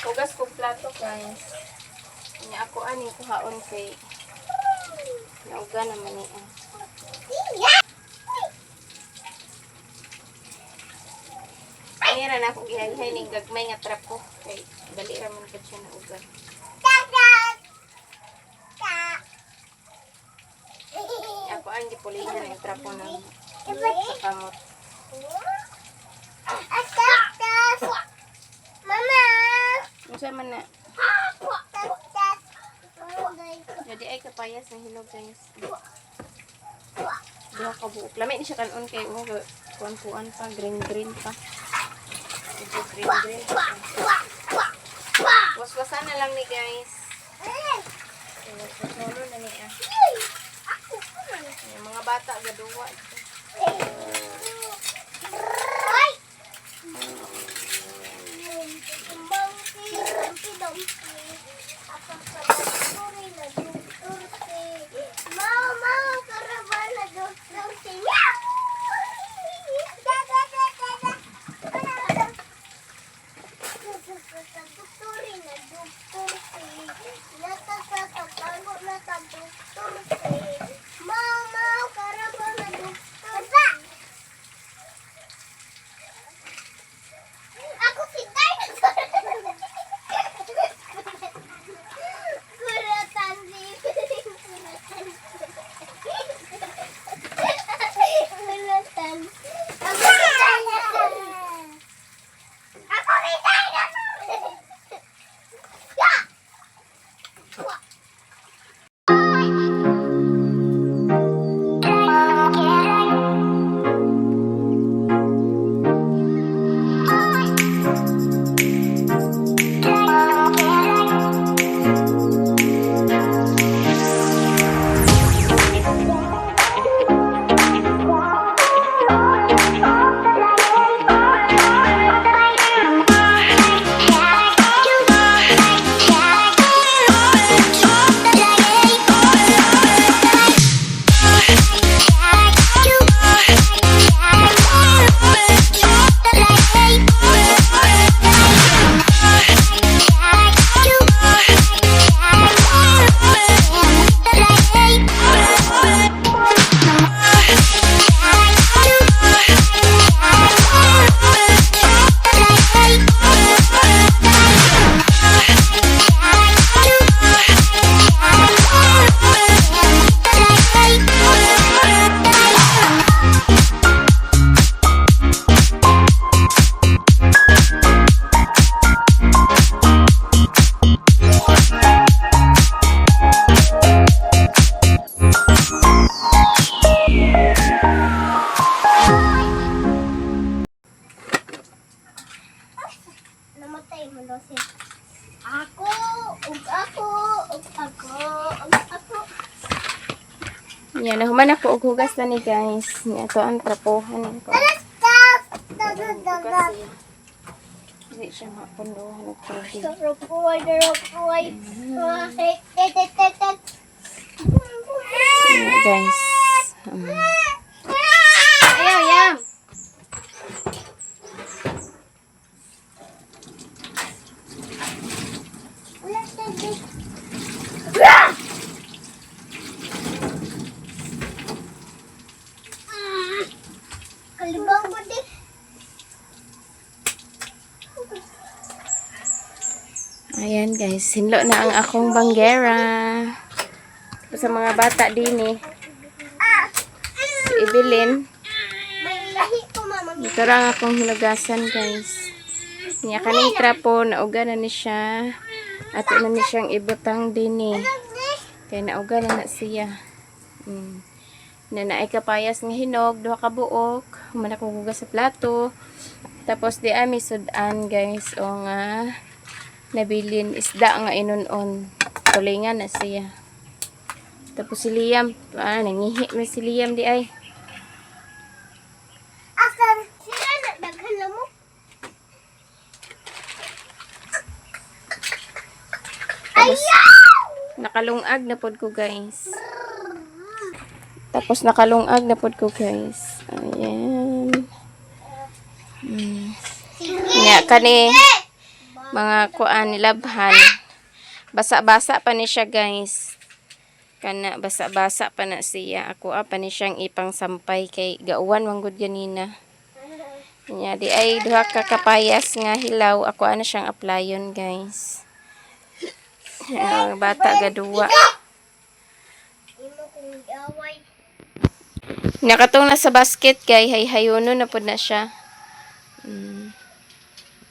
Hugas ko plato guys. Nya ako ani kuhaon kay nauga naman ni. Mayroon na akong gihagihay ning gagmay nga trap ko. Kay dali ra man kad siya nauga. Ako ang gipulihan ng trap ko ng sa kamot. Mama! Unsa man na? Jadi ay kapayas na hilog guys. Diha ka buok. Lamay ni siya kanon kay mo kuan pa green pa. Ito green pa. Was-wasan na lang ni guys. Was-wasan na ni ah. Yung mga bata gaduwa. Yan, nahuman ako og hugas na ni guys. Ni ato ang trapohan ko. Hindi siya mapunduhan at tubig. Yan guys. Ayaw, yam! Kalibang mo di. Ayan guys, hinlo na ang akong banggera. Sa mga bata din eh. Si Evelyn. May lahi ko mama. Ito lang akong hinugasan guys. Niya kaning trapo, nauga na ni siya. Ato na ni siyang ibutang din eh. Kaya nauga na siya. Na naay kapayas nga hinog, duha ka buok. Human akong hugas sa plato. Tapos di ami sudan guys. O nga nabilin isda nga inunon. Tulingan na siya. Tapos si Liam, nangihi na si Liam di ay. Asan? Sila na daghan mo. Tapos nakalungag na pod ko guys. Tapos nakalungag na pod ko guys. Ayan. Nga kani mga kuan nilabhan. Basa-basa pa ni siya, guys. Kana basa-basa pa na siya. Ako pa ni siyang ipang sampay kay gauwan manggod ganina. Nya di ay duha ka kapayas nga hilaw. Ako ana siyang applyon, guys. Bata gaduwa. Imo kong away. Nakatong na sa basket, guys. Hay-hayono na pud na siya.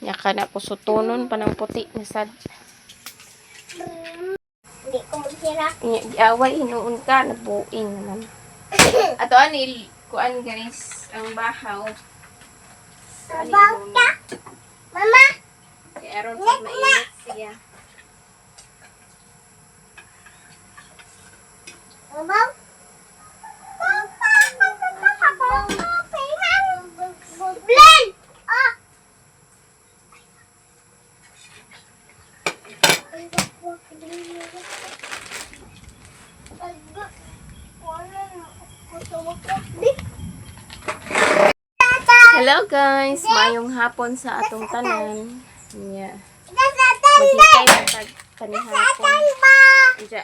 Nya kana ko sutonon pa ng puti na sad. Hindi ko magsira. Giaway hinuon ka nabuing naman. Ato ani kuan, guys, ang bahaw. Sabaw ka. Mama. Kay aron pag mainit siya. Sabaw. Blend! Ah! Hello, guys, mayong hapon sa atong tanan. Yeah. Maghintay man tag kanihapon. Diya.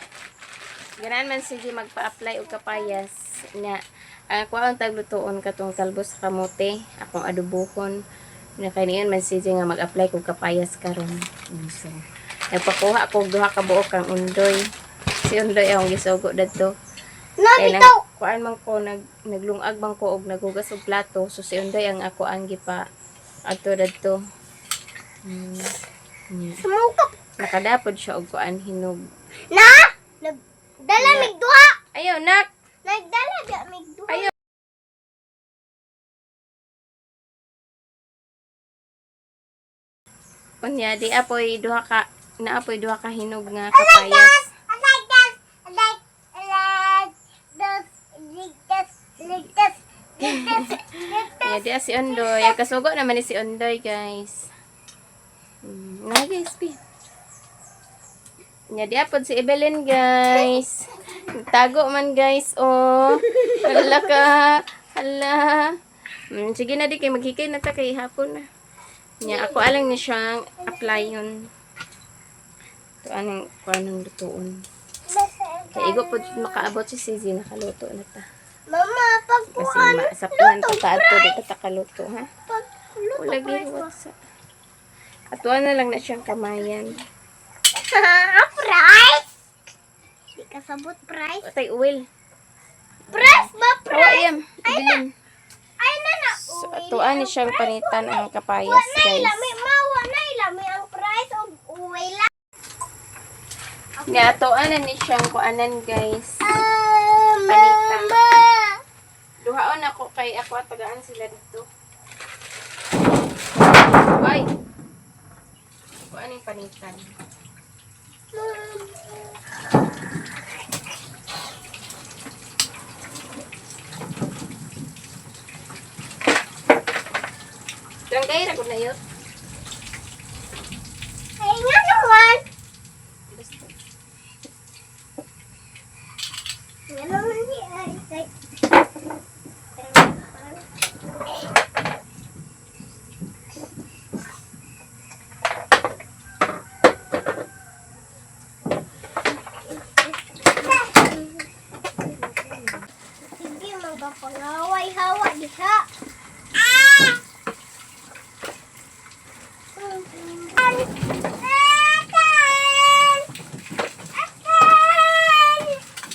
Ganan man sige magpa-apply og kapayas nya. Ako ang taglutoon katong talbos sa kamote, akong adubuhon. Nya kaniyan man sige nga mag-apply kog kapayas karon. So, nagpakuha ako og duha ka buok kang undoy. Si undoy ang gisugo dadto. Kaya nang kuan man ko naglungag man ko og naghugas og plato, so si undoy ang ako ang gipa adto dadto. Sumukap. Nakadapod siya og kuan hinog. Na! Nagdala mig duha. Ayaw nak. Nagdala ga mig duha. Ayaw. Unya di apoy duha ka naapoy duha ka hinog nga kapayas. Ya dia si Ondoy. Kasugo naman ni si Ondoy, guys. Nga guys, pi. Nya dia pod si Evelyn, guys. Tago man, guys. Oh. Hala ka. Hala. Sige na di kay maghikay na ta kay hapon na. Nya ako alang ni siyang apply yun. Ito anong kuanang lutuon. Kay igo po makaabot si Sizi nakaluto na ta. Mama, pag Kasi maasaplan pa ato dito takaluto, ha? Wala giwat sa. Atuan na lang na siyang kamayan. Price? Di ka sabot price? Tay uwil. Price ba Awa price? iyam. Ibilin. Ay na na. So, atuan ni siyang panitan ang kapayas, Nay guys. lami mawa nay lami ang price og uway lang. Nga, atuan na ni siyang kuanan, guys. Panitan. Duhaon ako kay ako at tagaan sila dito. Ay! Kuan yung panitan. Lang kayo, ragod na yun. Ay nga naman. Nga naman di ay. Sige, magpapangaway-hawa diha.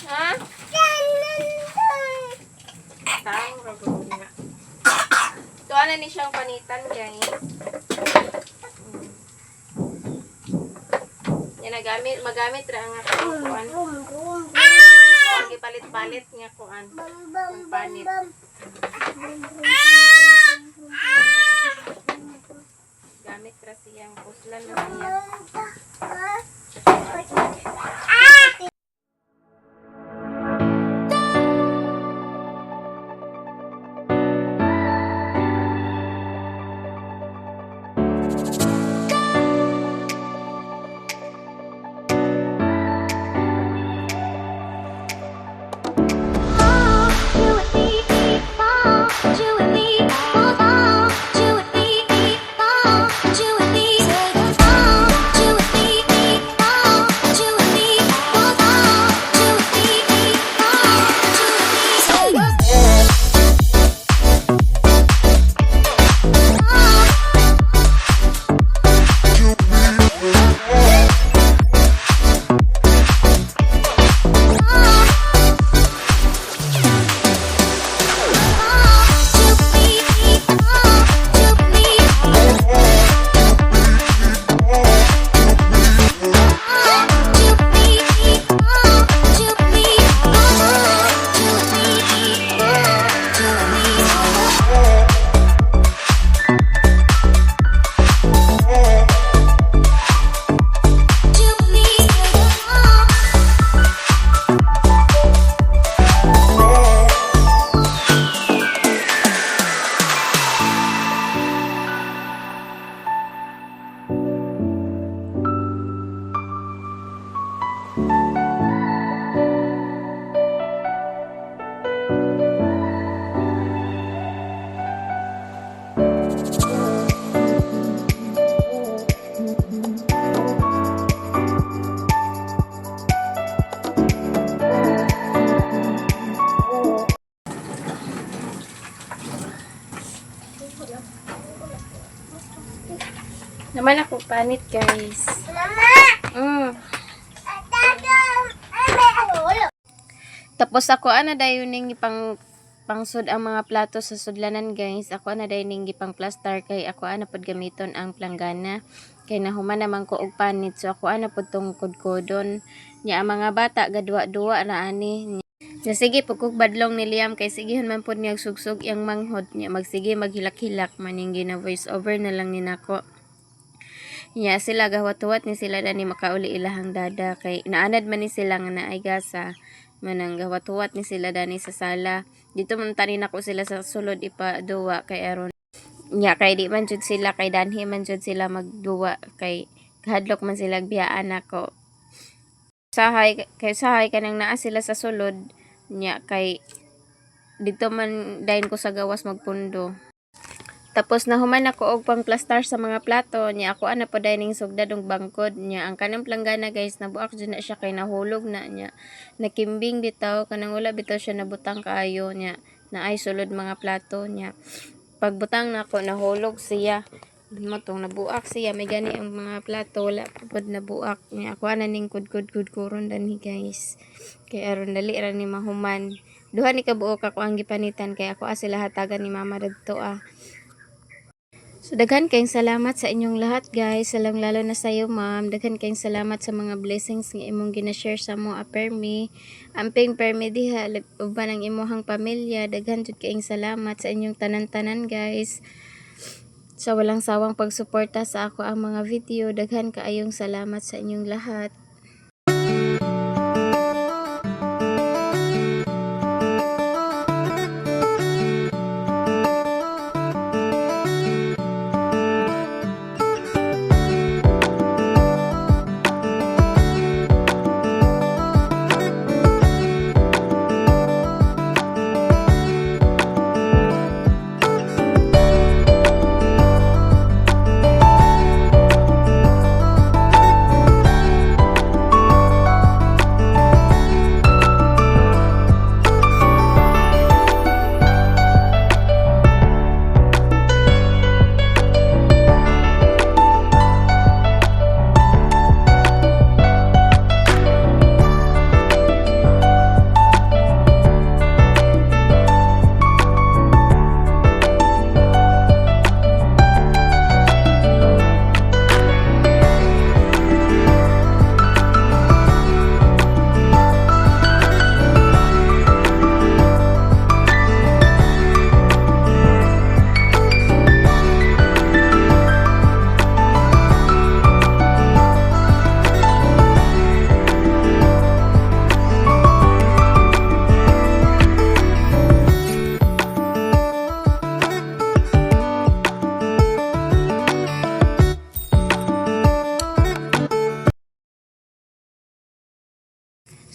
Ha? Tang, ragod nga. Tuan na ni siyang panitan, guys. Yan, magamit ra nga kuan. Palit-palit nga kuan. Ang panit. Gamit ra siyang puslan na siya. Bye. Naman ako panit, guys. Mama! Mm. Wala. Tapos ako ana dayon ning pangsud ang mga plato sa sudlanan, guys. Ako ana dayon ning gipang plaster kay ako ana pod gamiton ang planggana. Kay nahuman naman ko og panit, so ako ana pod tong kudkodon. Nya ang mga bata gadwa-duwa na ani. Nya sige pugkog badlong ni Liam kay sigihon man pod niya sugsug yang manghod nya magsige maghilak-hilak maning gina voice over na lang ni nako. Nya sila gawat-wat ni sila dani makauli ilahang dada kay naanad man ni sila nga naay gasa manang gawat-wat ni sila dani sa sala. Dito man tanin ako sila sa sulod ipaduwa kay aron nya kay di man jud sila kay danhi man jud sila magduwa kay kahadlok man sila biyaan ako. Sahay kanang naa sila sa sulod nya kay dito man dayon ko sa gawas magpundo. Tapos nahuman ako og pang plaster sa mga plato nya ako ana pa dining sugdad og bangkod nya ang kanang planggana, guys, nabuak jud na siya kay nahulog na nya nakimbing bitaw kanang wala bitaw siya nabutang kaayo nya naay sulod mga plato nya pagbutang nako nahulog siya matong nabuak siya may gani ang mga plato wala pud nabuak nya ako ana ning kudkod-kudkuron danhi, guys, kay aron dali ra ni mahuman. Duha ni kabuok ako ang gipanitan kay ako sila hatagan ni mama dadto So, daghan kayong salamat sa inyong lahat, guys. Salang lalo na sa iyo, ma'am. Daghan kayong salamat sa mga blessings nga imong gina-share sa mo permi. Amping permi diha, uban ang imuhang pamilya. Daghan jud kayong salamat sa inyong tanan-tanan, guys. Sa walang sawang pagsuporta sa ako ang mga video. Daghan kaayong salamat sa inyong lahat.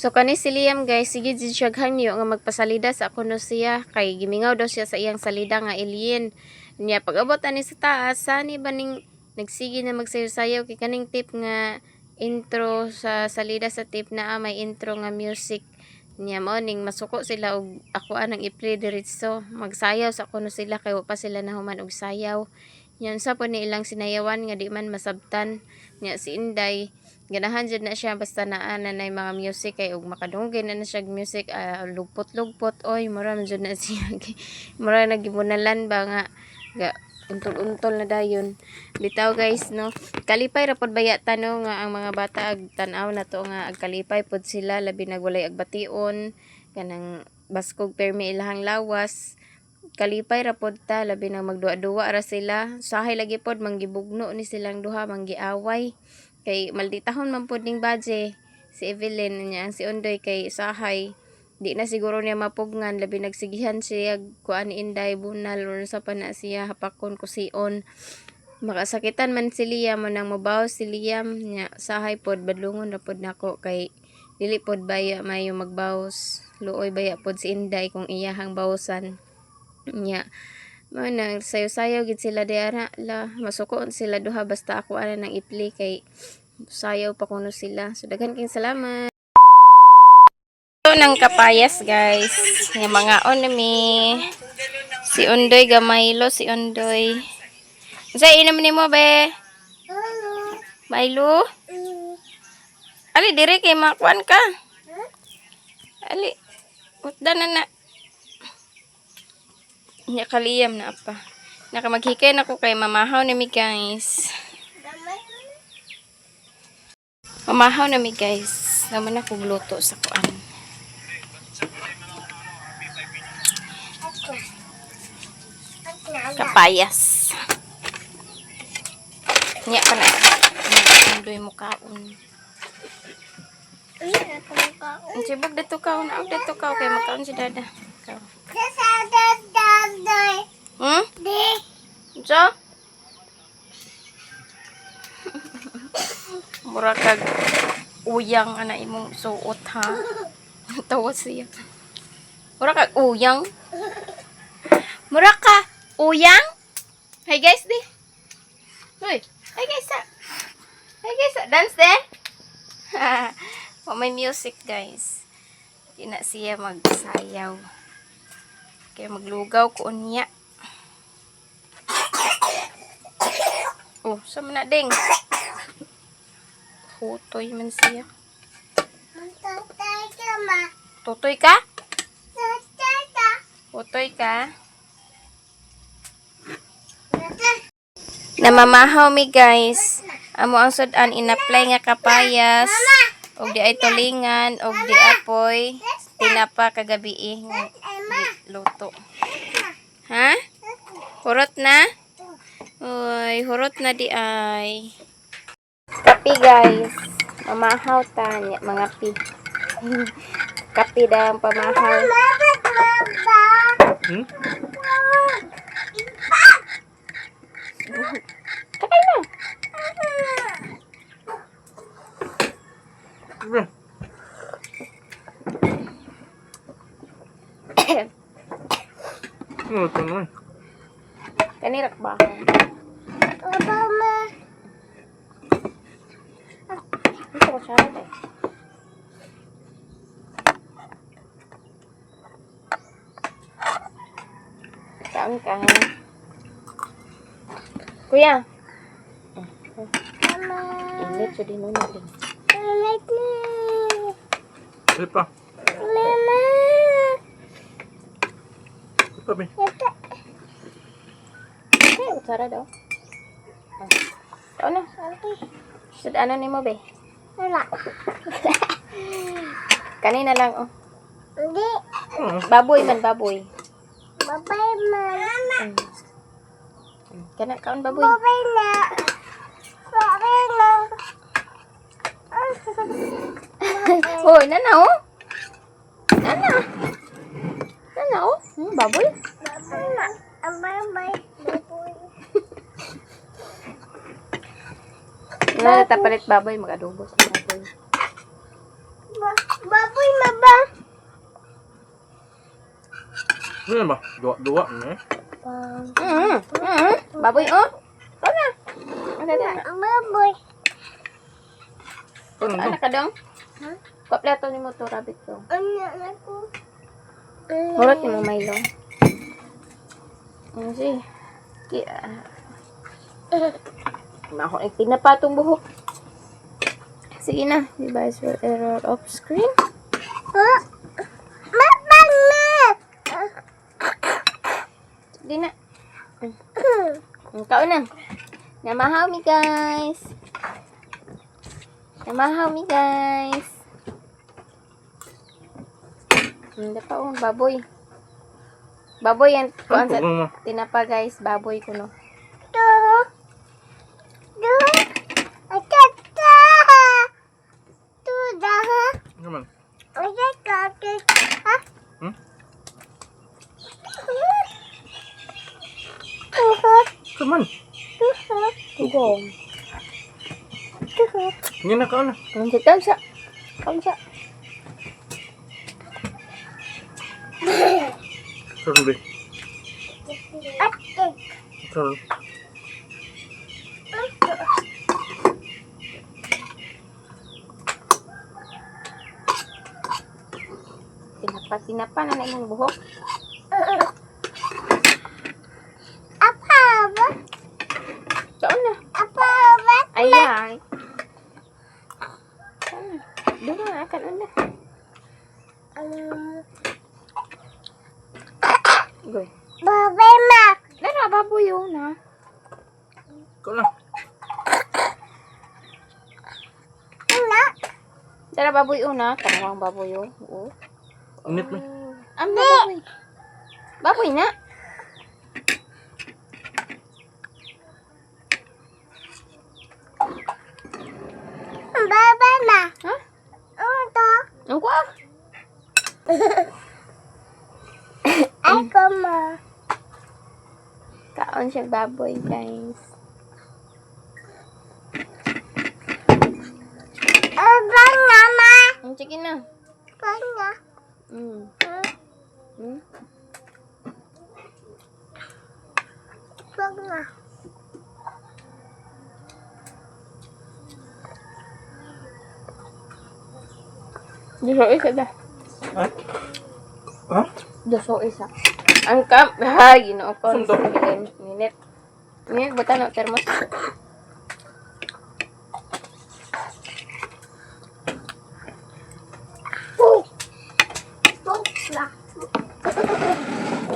So kani si Liam, guys, sige jud siya hangyo nga magpasalida sa kuno siya kay gimingaw daw siya sa iyang salida nga alien. Nya pag-abot ani sa taas, sani ba ning nagsige na magsayaw-sayaw kay kaning tip nga intro sa salida sa tip na may intro nga music. Nya mao ning masuko sila og ako anang i-play diretso. Magsayaw sa kuno sila kay wa pa sila nahuman og sayaw. Nya sa po ni ilang sinayawan nga di man masabtan. Nya si Inday ganahan jud na siya basta naa na mga music kay ug makadungay na siya music lugpot-lugpot oy mura man jud na siya mura nagibunalan ba nga ga untol-untol na dayon bitaw, guys, no, kalipay ra pod baya tanong nga ang mga bata ag tan-aw na to nga ag kalipay pod sila labi nagwalay agbation kanang baskog permi ilahang lawas kalipay ra pod ta labi na magduwa-duwa ra sila sahay lagi pod manggibugno ni silang duha manggiaway kay malditahon man pod ning badge si Evelyn niya ang si Undoy kay sahay di na siguro niya mapugnan labi nagsigihan siya kuan ni Inday bunal or sa pana siya hapakon kusion makasakitan man si Liam man nang mabaw si Liam niya sahay pod badlungon ra pod nako kay dili pod baya mayo magbaws luoy baya pod si Inday kung iyahang bawsan niya man sayo-sayo gid sila diara la masuko sila duha basta ako ana nang i-play kay sayaw pa kuno sila. So daghan king salamat. Ito ng kapayas, guys. Yung mga onami. Si Undoy gamaylo si Undoy. Sa inom ni mo be? Milo? Ali, diri kay makuan ka. Ali, utda na na. Nya kaliyam na apa. Nakamaghikay na ko kay mamahaw na mi guys. Mamahaw na mi guys. Naman ako gluto sa kuan. Kapayas. Nya pa na. Ndoy mo kaon. Ang sibog dito ka. Naog dito ka. Okay, magkaon si dada. Ikaw. Hmm? So? Mura kag uyang ana imong suot ha. Tawa siya. Mura kag uyang. Mura ka uyang? Hey guys di. Hoy, hey guys. Hey guys, dance de. Oh, may music guys. Di na siya magsayaw. Kaya maglugaw ko niya. Oh, sama na ding. Tutoy man siya. Tutoy ka? Tutoy ka? Namamahaw mi guys. Amo ang sudan in-apply nga kapayas. Og di ay tulingan. Og di apoy. Tinapa kagabi nga luto. Ha? Hurot na? Uy, hurot na di ay. Kapi guys. Mamahaw tanya mga pi. Kapi daw ang pamahaw. Hmm? Sakay na. Ano ito naman? Kanirak ba? Ito ko siya rin eh. Saan ka? Kuya. Init siya din muna din. Sige pa. Sige pa, be. Okay, utsara daw. Ano? Sud ano ni mo be? Kanina lang oh. Baboy man baboy. Kana kaon baboy. Hoy, nana oh. Nana oh. Baboy. Nana tapalit baboy mag-adobo sa baboy. Baboy maba. Ano ba? Duwa na eh. Baboy oh. Ano? Ano? Baboy. Ano Ano ka dong? Kaplato ni mo to rabbit to. Ano ako? Murot ni mo Milo. Ano si? Ako ay tinapatong buhok. Sige na. Device will error off screen. Mabang na. Sige na. Kaon na. Namahaw mi guys. Namahaw mi guys. Hindi pa oh, baboy. Baboy yan. Kuan sa Ano? tinapa guys. Baboy ko no. Naman. Hmm? Kaman. Tugong. Hindi na ka na. Kaon siya. Kaon siya. Sarun be. Sarun. Tinapa na na imong buhok. Apa ba? Kaon na. Apa ba? Ay. Dito na akan una. Goy. Baboy ma. Dara baboy yun ha. Ikaw na. Una. Dara baboy una. Tanawang baboy yun. Oo. Init mo. Am na baboy. Baboy na. Baboy ma. Ha? Ano to? Ang kwa? Ay ko ma. Kaon siya baboy guys. Bang na ma. Sige na. Bang na. Mm. Mm. Bang na. Duso isa da. Ha? Ha? Duso isa. Ang kam. Ha, ginoo ko. Sundo. Minit. Minit, bata na termos.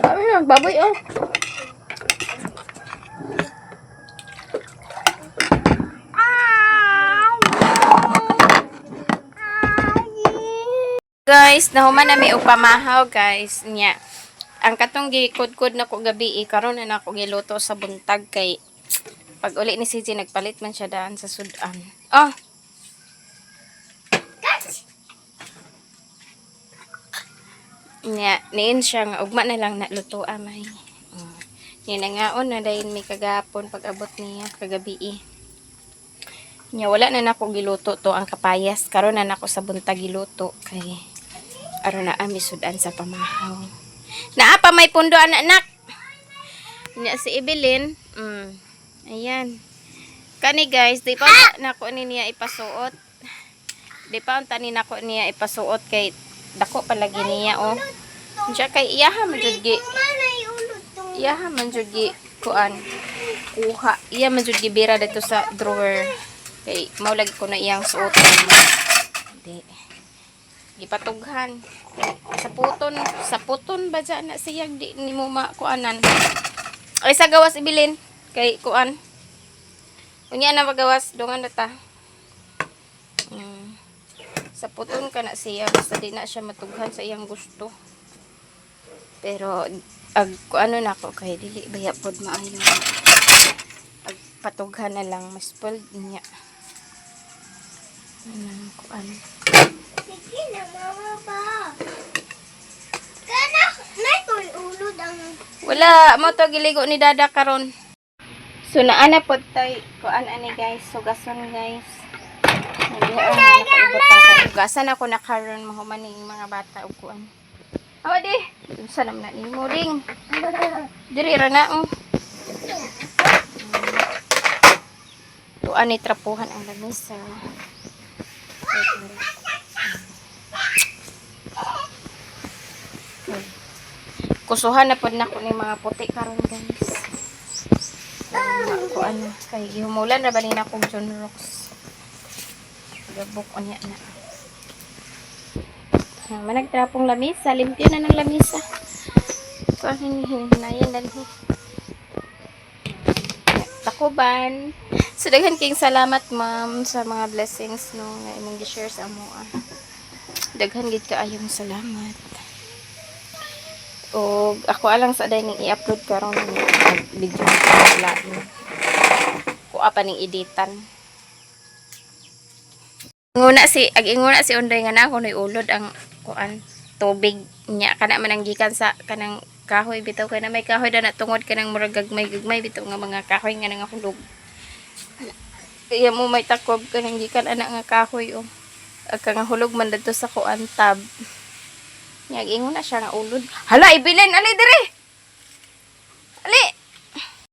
Kami na, baboy oh. Guys, nahuman na may upamahaw guys. Nya. Ang katong gikudkod na ko gabi karon na ako giluto sa buntag kay pag uli ni CJ nagpalit man siya daan sa sudan. Oh. Nya, niin siya nga ugma na lang naluto amay. Yan na nga on na dayon may kagapon pag abot niya kagabi. Nya wala na nako giluto to ang kapayas karon na nako sa buntag giluto kay aron na ami sudan sa pamahaw. Naa pa may pundo anak. Nya si Evelyn, ayan. Kani guys, di pa nako ni niya ipasuot. Di pa unta ni nako niya ipasuot kay dako palagi niya oh. Siya kay iyaha man jud gi. Iyaha man jud gi kuan. Kuha. Iya man jud gi bira dito sa drawer. Kay mao lagi ko na iyang suoton. Di. Gipatughan. Sa puton ba dyan na siya di ni mo makuanan. Ay sa gawas ibilin kay kuan. Unya na magawas dongan na ta. Sa puton ka na siya basta di na siya matughan sa iyang gusto. Pero ag kuano na ko kay dili baya pod maayo. Ag patughan na lang mas spoiled niya. Kuan. Sige na mama pa. Kana na ko ulod ang. Wala mo to giligo ni dada karon. So naana pod tay kuan ani guys, sugason guys. Hugasan ako na karon mahuman ning mga bata ug kuan. Awa di, unsa naman na nimo ding. Diri ra na Tuan ni trapuhan ang lamesa. Kusuhan na pod nako ni mga puti karon guys. Kuan kay gihumulan ra ba ni nako John Rocks. Gabok unya na. Managtrapong lamisa, limpyo na ng lamisa. So, hinahinayan na rin. Takuban. So, daghan kayong salamat, ma'am, sa mga blessings no, nga imong gi-share sa amo. Daghan gid kaayong salamat. O, ako alang sa day ning i-upload karon ng video sa lain. Kuha pa ning editan. Inguna si Unday nga na ako nay ulod ang kuan tubig nya kana man ang gikan sa kanang kahoy bitaw kay na may kahoy na tungod kanang murag gagmay bitaw nga mga kahoy nga nangahulog. Iya mo may takob kanang gikan ana nga kahoy oh. Ag kang hulog man dito sa kuan tab. Nya inguna siya nga ulod. Hala ibilin ali dire. Ali.